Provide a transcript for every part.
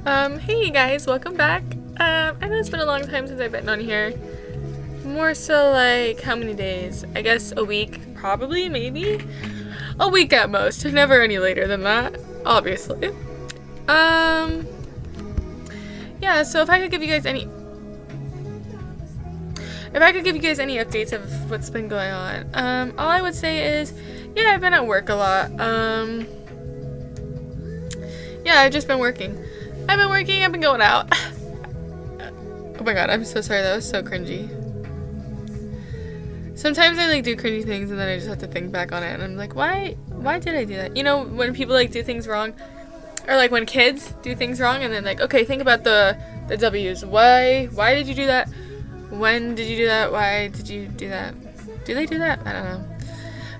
Hey guys, welcome back. I know it's been a long time since I've been on here. More so like, how many days? I guess a week, probably, maybe? A week at most, never any later than that, obviously. Yeah, so if I could give you guys any updates of what's been going on, all I would say is, yeah, I've been at work a lot. Yeah, I've just been working. I've been going out. Oh my god, I'm so sorry, that was so cringy. Sometimes I do cringy things and then I just have to think back on it and I'm like, why did I do that? You know, when people do things wrong, or when kids do things wrong and then okay, think about the W's. Why did you do that? When did you do that? Why did you do that? Do they do that? I don't know.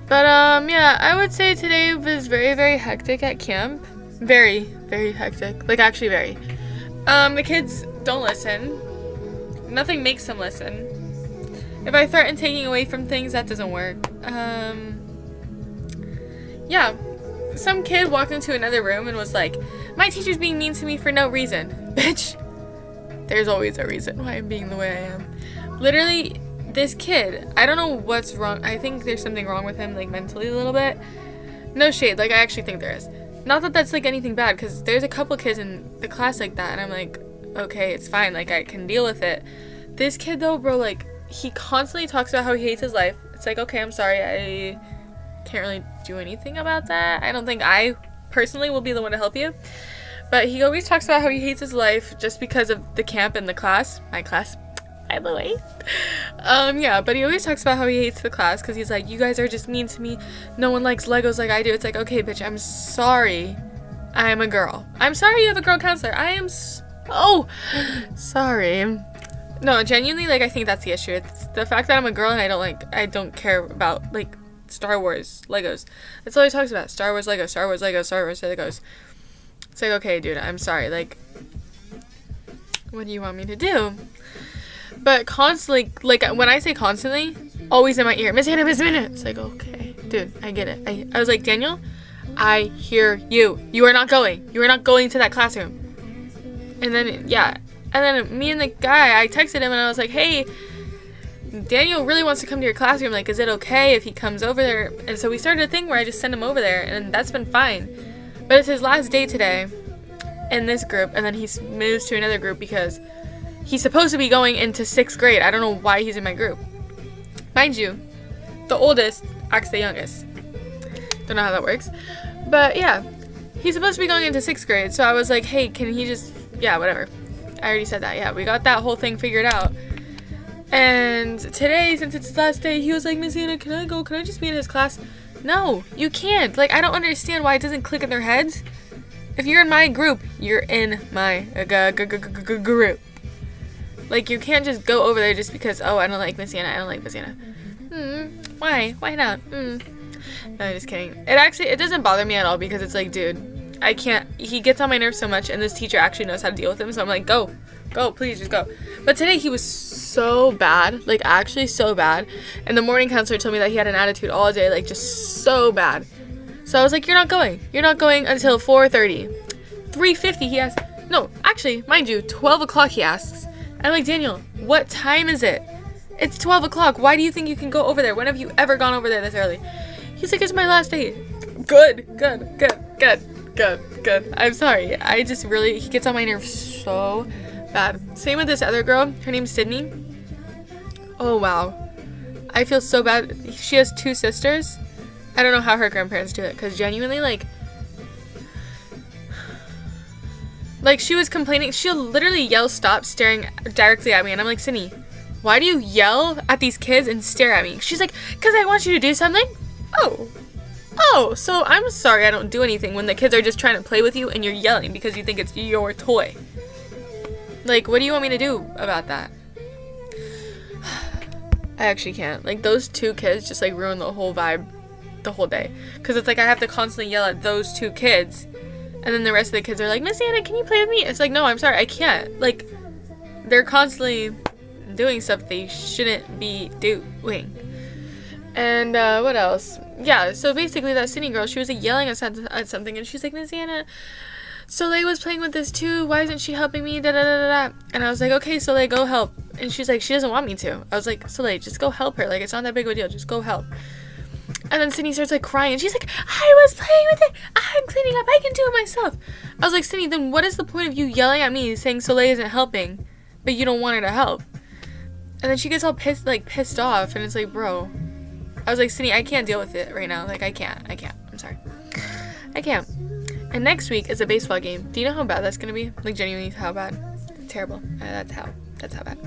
But yeah, I would say today was very, very hectic at camp. Very, very hectic. Actually very. The kids don't listen. Nothing makes them listen. If I threaten taking away from things, that doesn't work. Yeah. Some kid walked into another room and was like, my teacher's being mean to me for no reason. Bitch. There's always a reason why I'm being the way I am. Literally, this kid, I don't know what's wrong. I think there's something wrong with him, mentally a little bit. No shade. I actually think there is. Not that that's anything bad, because there's a couple kids in the class like that, and I'm like, okay, it's fine, I can deal with it. This kid though, bro, he constantly talks about how he hates his life. It's okay, I'm sorry, I can't really do anything about that. I don't think I personally will be the one to help you. But he always talks about how he hates his life just because of the camp and the class. My class, by the way. Yeah, but he always talks about how he hates the class because he's like, you guys are just mean to me. No one likes Legos like I do. It's okay, bitch, I'm sorry. I'm a girl. I'm sorry you have a girl counselor. I am so sorry. No, genuinely, I think that's the issue. It's the fact that I'm a girl and I don't care about, Star Wars Legos. That's all he talks about. Star Wars Legos, Star Wars Legos, Star Wars Legos. It's okay, dude, I'm sorry. What do you want me to do? But constantly, when I say constantly, always in my ear, Miss Hannah, Miss Minute. It's okay, dude, I get it. I was like, Daniel, I hear you. You are not going. You are not going to that classroom. And then, yeah. And then me and the guy, I texted him and I was like, hey, Daniel really wants to come to your classroom. Is it okay if he comes over there? And so we started a thing where I just send him over there, and that's been fine. But it's his last day today in this group, and then he moves to another group because he's supposed to be going into 6th grade. I don't know why he's in my group. Mind you, the oldest acts the youngest. Don't know how that works. But yeah, he's supposed to be going into 6th grade. So I was like, hey, can he just, yeah, whatever. I already said that. Yeah, we got that whole thing figured out. And today, since it's his last day, he was like, Miss Anna, can I go? Can I just be in his class? No, you can't. I don't understand why it doesn't click in their heads. If you're in my group, you're in my group. You can't just go over there just because, oh, I don't like Miss Anna. I don't like Miss Anna. Why? Why not? No, I'm just kidding. It doesn't bother me at all because it's dude, I can't. He gets on my nerves so much, and this teacher actually knows how to deal with him, so I'm like, go, please, just go. But today he was so bad, actually so bad. And the morning counselor told me that he had an attitude all day, just so bad. So I was like, you're not going. You're not going until 4:30. 3:50 he asks. No, actually, mind you, 12 o'clock he asks. I'm like, Daniel, what time is it? It's 12 o'clock. Why do you think you can go over there? When have you ever gone over there this early? He's like, it's my last day. Good. I'm sorry. He gets on my nerves so bad. Same with this other girl. Her name's Sydney. Oh, wow. I feel so bad. She has 2 sisters. I don't know how her grandparents do it, because genuinely, she was complaining. She'll literally yell, stop staring directly at me, and I'm like, Sydney, why do you yell at these kids and stare at me? She's like, because I want you to do something. Oh, so I'm sorry I don't do anything when the kids are just trying to play with you and you're yelling because you think it's your toy. What do you want me to do about that? I actually can't. Those 2 kids just, ruin the whole vibe the whole day. Because it's I have to constantly yell at those 2 kids. And then the rest of the kids are like, Miss Anna, can you play with me? It's no, I'm sorry, I can't. They're constantly doing stuff they shouldn't be doing. And what else? Yeah, so basically that Sydney girl, she was yelling at something, and she's like, Miss Anna, Soleil was playing with this too. Why isn't she helping me? Da da da da da. And I was like, okay, Soleil, go help. And she's like, she doesn't want me to. I was like, Soleil, just go help her. Like, it's not that big of a deal. Just go help. And then Sydney starts like crying. She's like, I was playing with it. I'm cleaning up. I can do it myself. I was like, Sydney, then what is the point of you yelling at me saying Soleil isn't helping, but you don't want her to help? And then she gets all pissed off. And it's like, bro. I was like, Sydney, I can't deal with it right now. Like, I can't. I'm sorry. I can't. And next week is a baseball game. Do you know how bad that's going to be? Like, genuinely, how bad? Terrible. That's how bad.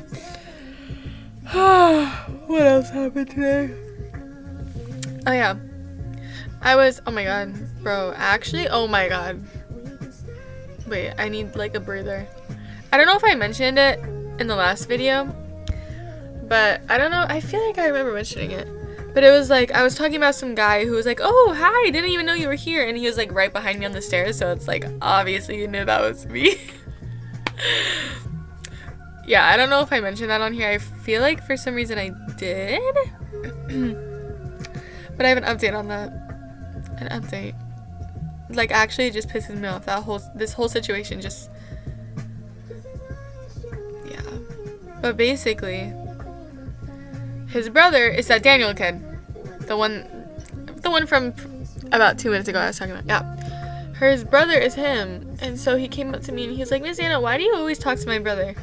What else happened today? Oh, yeah. Oh my god. Bro, actually, oh my god. Wait, I need, like, a breather. I don't know if I mentioned it in the last video, but I don't know. I feel like I remember mentioning it. But it was like, I was talking about some guy who was like, oh, hi, didn't even know you were here. And he was like right behind me on the stairs. So it's like, obviously you knew that was me. Yeah, I don't know if I mentioned that on here. I feel like for some reason I did. But I have an update on that. An update. Like, actually, it just pisses me off. This whole situation just, yeah. But basically, his brother is that Daniel kid. The one from about 2 minutes ago I was talking about. Yeah. His brother is him. And so he came up to me and he was like, Miss Anna, why do you always talk to my brother?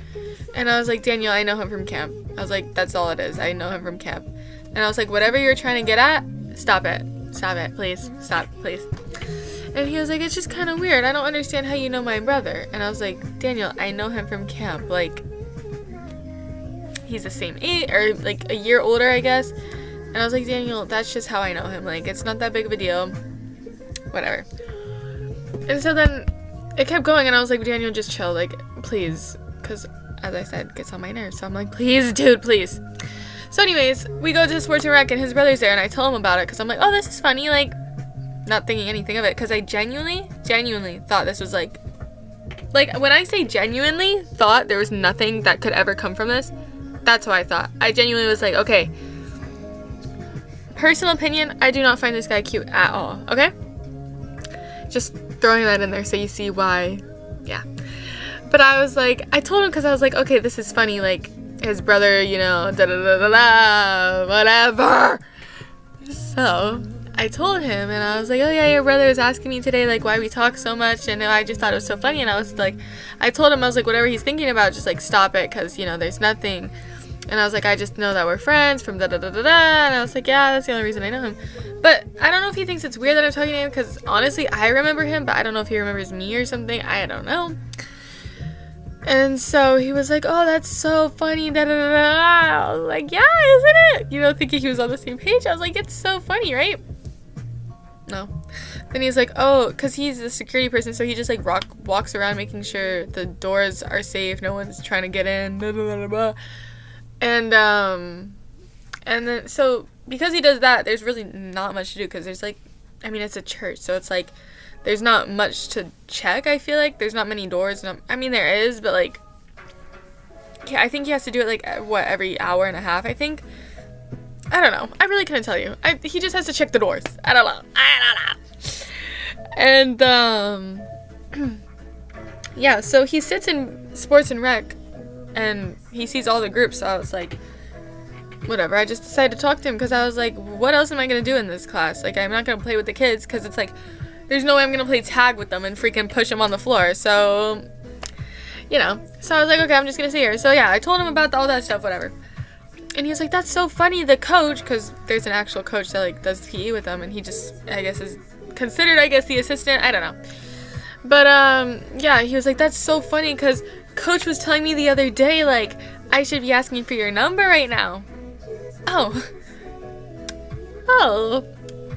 And I was like, Daniel, I know him from camp. I was like, that's all it is. I know him from camp. And I was like, whatever you're trying to get at, stop it. Stop it, please. Stop, please. And he was like, it's just kind of weird. I don't understand how you know my brother. And I was like, Daniel, I know him from camp. Like, he's the same age, or like a year older, I guess. And I was like, Daniel, that's just how I know him. Like, it's not that big of a deal. Whatever. And so then it kept going, and I was like, Daniel, just chill. Like, please. Because, as I said, it gets on my nerves. So I'm like, please, dude, please. So anyways, we go to Sports and Rec, and his brother's there, and I tell him about it. Because I'm like, oh, this is funny. Like, not thinking anything of it. Because I genuinely thought this was like, when I say genuinely thought there was nothing that could ever come from this, that's what I thought. I genuinely was like, okay, personal opinion, I do not find this guy cute at all, okay? Just throwing that in there so you see why, yeah. But I was like, I told him because I was like, okay, this is funny, like, his brother, you know, da-da-da-da-da, whatever. So, I told him, and I was like, oh yeah, your brother was asking me today, like, why we talk so much, and I just thought it was so funny, and I was like, I told him, I was like, whatever he's thinking about, just, like, stop it, because, you know, there's nothing. And I was like, I just know that we're friends from da-da-da-da-da, and I was like, yeah, that's the only reason I know him. But I don't know if he thinks it's weird that I'm talking to him, because honestly, I remember him, but I don't know if he remembers me or something, I don't know. And so he was like, oh, that's so funny, da-da-da-da. I was like, yeah, isn't it? You know, thinking he was on the same page. I was like, it's so funny, right? No. Then he's like, oh, because he's the security person, so he just, like, walks around making sure the doors are safe, no one's trying to get in, blah, blah, blah, blah. And then, so, because he does that, there's really not much to do, because there's, like, I mean, it's a church, so it's, like, there's not much to check, I feel like. There's not many doors. I mean, there is, but, like, yeah, I think he has to do it, like, every hour and a half, I think. I don't know. I really couldn't tell you. He just has to check the doors. I don't know. And, yeah, so he sits in Sports and Rec, and he sees all the groups, so I was like, whatever. I just decided to talk to him, because I was like, what else am I going to do in this class? Like, I'm not going to play with the kids, because it's like, there's no way I'm going to play tag with them and freaking push them on the floor, so, you know. So I was like, okay, I'm just going to sit here. So, yeah, I told him about all that stuff, whatever. And he was like, that's so funny, the coach, because there's an actual coach that, like, does PE with them, and he just, I guess, is considered, I guess, the assistant. I don't know. But, yeah, he was like, that's so funny, because coach was telling me the other day, like, I should be asking for your number right now. Oh.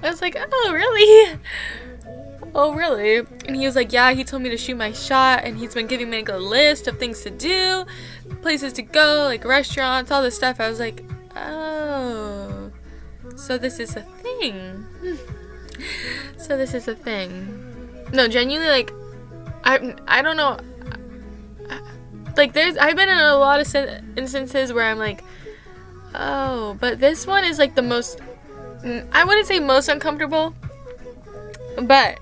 I was like, oh, really? Oh, really? And he was like, yeah, he told me to shoot my shot, and he's been giving me, like, a list of things to do, places to go, like, restaurants, all this stuff. I was like, oh, so this is a thing. So this is a thing. No, genuinely, like, I don't know. Like, I've been in a lot of instances where I'm like, oh, but this one is, like, the most, I wouldn't say most uncomfortable, but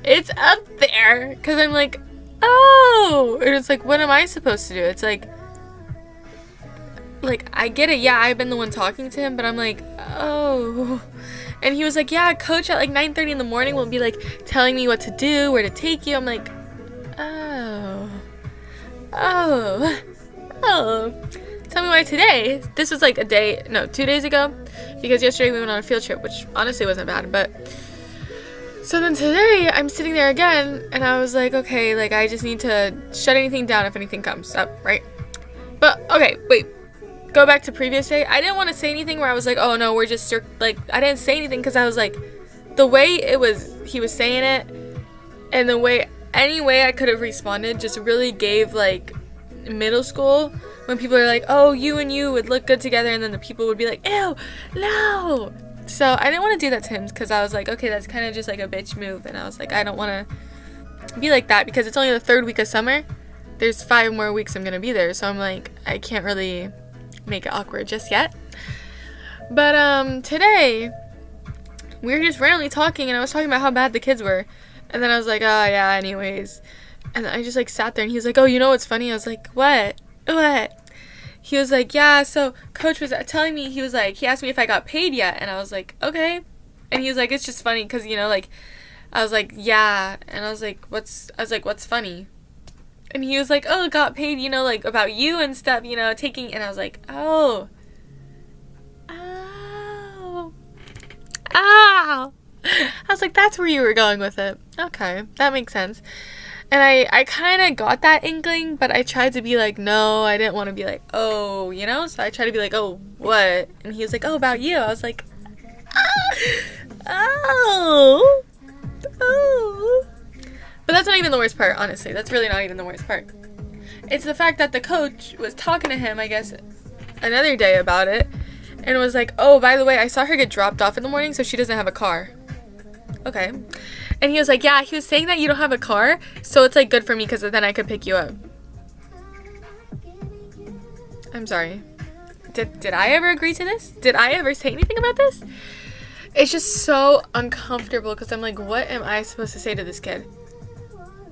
it's up there. there because I'm like, oh, and it's like, what am I supposed to do? It's like I get it, yeah, I've been the one talking to him, but I'm like, oh. And he was like, yeah, coach at like 9:30 in the morning will be like telling me what to do, where to take you. I'm like, oh. Tell me why today. This was like 2 days ago, because yesterday we went on a field trip, which honestly wasn't bad, but so then today I'm sitting there again and I was like, okay, like I just need to shut anything down if anything comes up, right? But okay, wait. Go back to previous day. I didn't want to say anything where I was like, oh no, we're just like, I didn't say anything because I was like, the way he was saying it and any way I could have responded just really gave like middle school when people are like, oh, you and you would look good together, and then the people would be like, ew, no. So I didn't want to do that to him because I was like, okay, that's kind of just like a bitch move, and I was like, I don't want to be like that because it's only the 3rd week of summer. There's 5 more weeks I'm gonna be there, so I'm like, I can't really make it awkward just yet. But today we were just randomly talking, and I was talking about how bad the kids were, and then I was like, oh yeah, anyways, and I just like sat there, and he was like, oh, you know what's funny? I was like, what? He was like, yeah, so coach was telling me, he was like, he asked me if I got paid yet, and I was like, okay. And he was like, it's just funny because, you know, like, I was like, yeah, and I was like, what's funny? And he was like, oh, got paid, you know, like, about you and stuff, you know, taking, and I was like, oh. I was like, that's where you were going with it. Okay, that makes sense. And I kind of got that inkling, but I tried to be like, no, I didn't want to be like, oh, you know? So I tried to be like, oh, what? And he was like, oh, about you. I was like, oh. But that's not even the worst part, honestly. That's really not even the worst part. It's the fact that the coach was talking to him, I guess, another day about it, and was like, oh, by the way, I saw her get dropped off in the morning, so she doesn't have a car. Okay. And he was like, yeah, he was saying that you don't have a car, so it's like good for me because then I could pick you up. I'm sorry. Did I ever agree to this? Did I ever say anything about this? It's just so uncomfortable because I'm like, what am I supposed to say to this kid?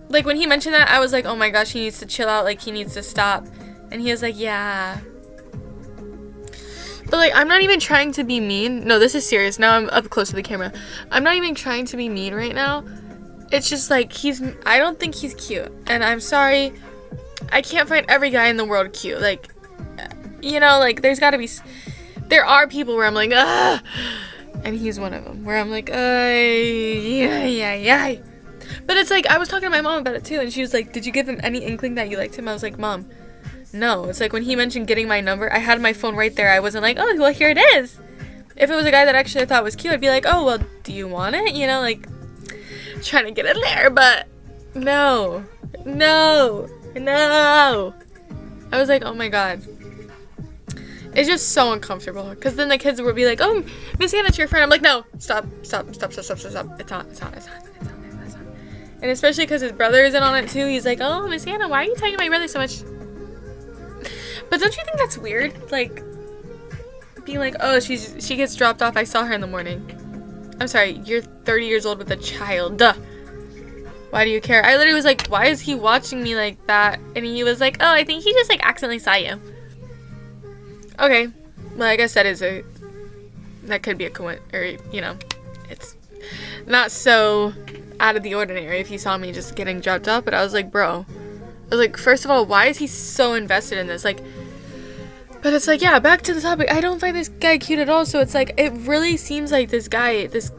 Like, when he mentioned that, I was like, oh my gosh, he needs to chill out, like, he needs to stop. And he was like, yeah. But, like, I'm not even trying to be mean. No, this is serious. Now I'm up close to the camera. I'm not even trying to be mean right now. It's just, like, I don't think he's cute. And I'm sorry. I can't find every guy in the world cute. Like, you know, like, there are people where I'm like, ugh. And he's one of them. Where I'm like, yeah. But it's like, I was talking to my mom about it too, and she was like, did you give him any inkling that you liked him? I was like, Mom, no. It's like when he mentioned getting my number, I had my phone right there. I wasn't like, oh, well, here it is. If it was a guy that actually I thought was cute, I'd be like, oh, well, do you want it? You know, like, trying to get in there, but no. I was like, oh my God. It's just so uncomfortable. Because then the kids would be like, oh, Miss Anna's your friend. I'm like, no, stop. It's not. And especially because his brother isn't on it too. He's like, oh, Miss Anna, why are you talking to my brother so much? But don't you think that's weird? Like, being like, oh, she gets dropped off. I saw her in the morning. I'm sorry, you're 30 years old with a child. Duh. Why do you care? I literally was like, why is he watching me like that? And he was like, oh, I think he just, like, accidentally saw you. Okay. Well, I guess that could be a coincidence, or, you know, it's not so out of the ordinary if he saw me just getting dropped off, but I was like, bro. I was like, first of all, why is he so invested in this? Like, but it's like, yeah, back to the topic. I don't find this guy cute at all, so it's like, it really seems like this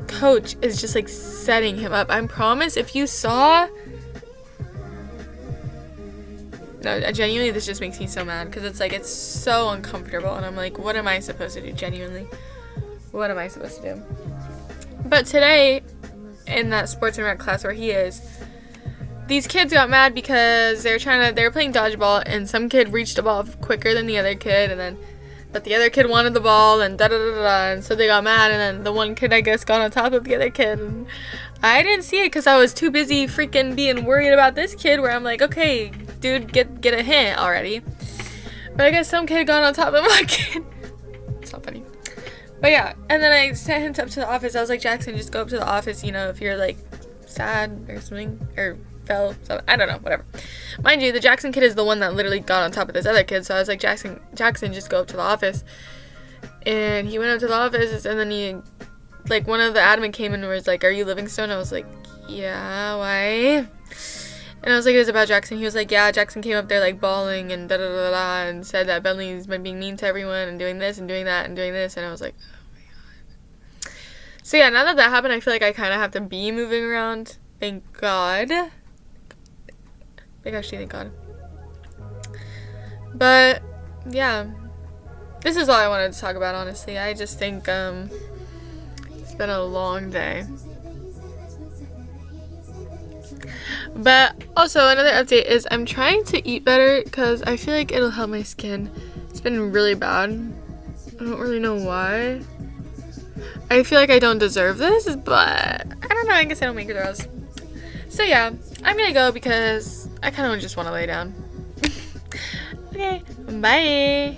coach is just, like, setting him up. I promise, if you saw... No, genuinely, this just makes me so mad, because it's like, it's so uncomfortable, and I'm like, what am I supposed to do, genuinely? What am I supposed to do? But today, in that sports and rec class where he is, these kids got mad because they were playing dodgeball, and some kid reached the ball quicker than the other kid, but the other kid wanted the ball, and and so they got mad, and then the one kid, I guess, got on top of the other kid, and I didn't see it because I was too busy freaking being worried about this kid, where I'm like, okay, dude, get a hint already. But I guess some kid got on top of my kid. It's not funny. But yeah, and then I sent him up to the office. I was like, Jackson, just go up to the office, you know, if you're like sad or something, or fell, so I don't know, whatever. Mind you, the Jackson kid is the one that literally got on top of this other kid, so I was like, Jackson, just go up to the office. And he went up to the office, and then he, like, one of the admin came in and was like, are you Livingstone? I was like, yeah, why? And I was like, it was about Jackson. He was like, yeah, Jackson came up there, like, bawling and da-da-da-da, and said that Bentley's been being mean to everyone and doing this and doing that and doing this, and I was like, oh my god. So yeah, now that happened, I feel like I kind of have to be moving around. Thank God. Like, actually, thank God. But, yeah. This is all I wanted to talk about, honestly. I just think, it's been a long day. But, also, another update is I'm trying to eat better because I feel like it'll help my skin. It's been really bad. I don't really know why. I feel like I don't deserve this, but I don't know. I guess I don't make those. So, yeah. I'm gonna go because I kind of just want to lay down. Okay. Bye.